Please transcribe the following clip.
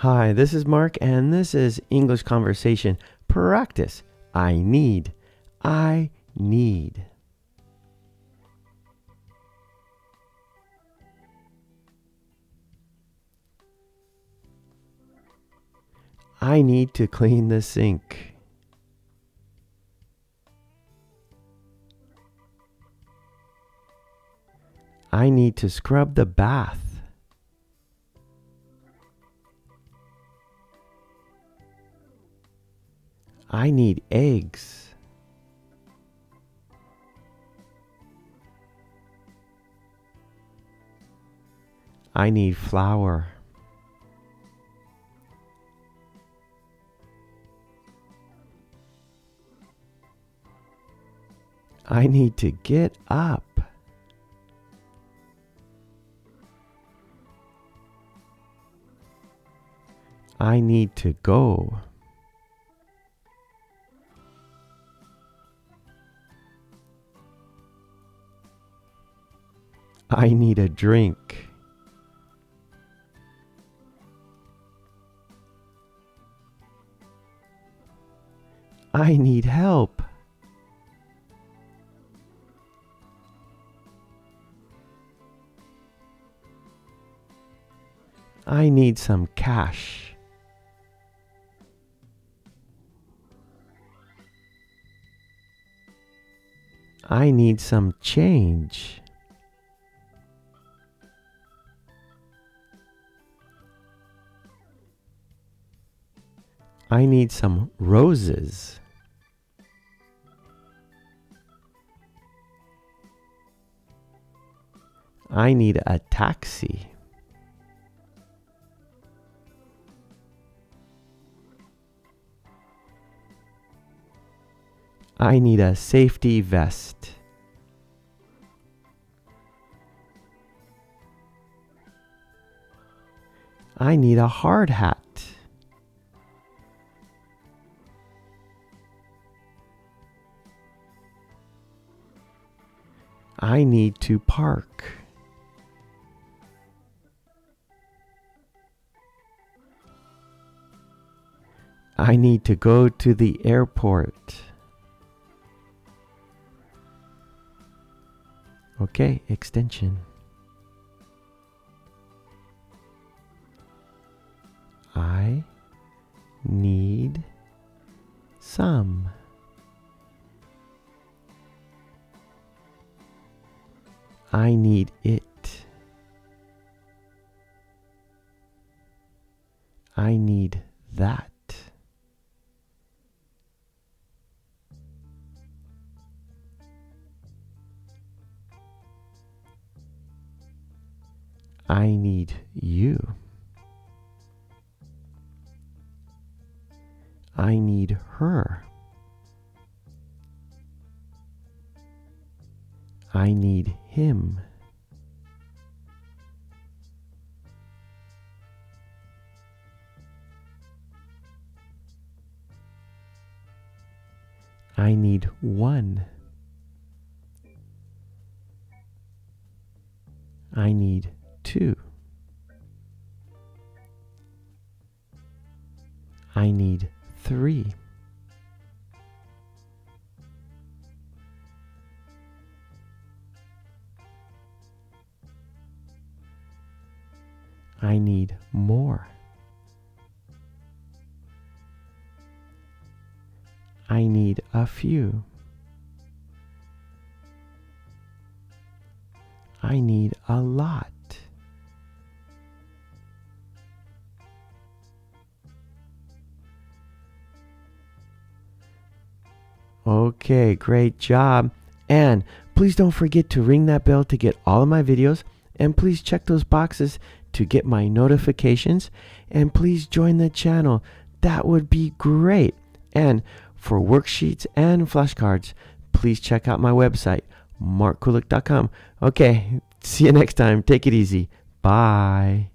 Hi, this is Mark, and this is English Conversation Practice. I need. I need. I need to clean the sink. I need to scrub the bath. I need eggs. I need flour. I need to get up. I need to go. I need a drink. I need help. I need some cash. I need some change. I need some roses. I need a taxi. I need a safety vest. I need a hard hat. I need to park. I need to go to the airport. Okay, extension. I need some. I need it. I need that. I need you. I need her. I need him. I need one. I need two. I need three. I need more. I need a few. I need a lot. Okay, great job. And please don't forget to ring that bell to get all of my videos. And please check those boxes to get my notifications. And please join the channel. That would be great. And for worksheets and flashcards, please check out my website, markkulek.com. Okay, see you next time. Take it easy. Bye.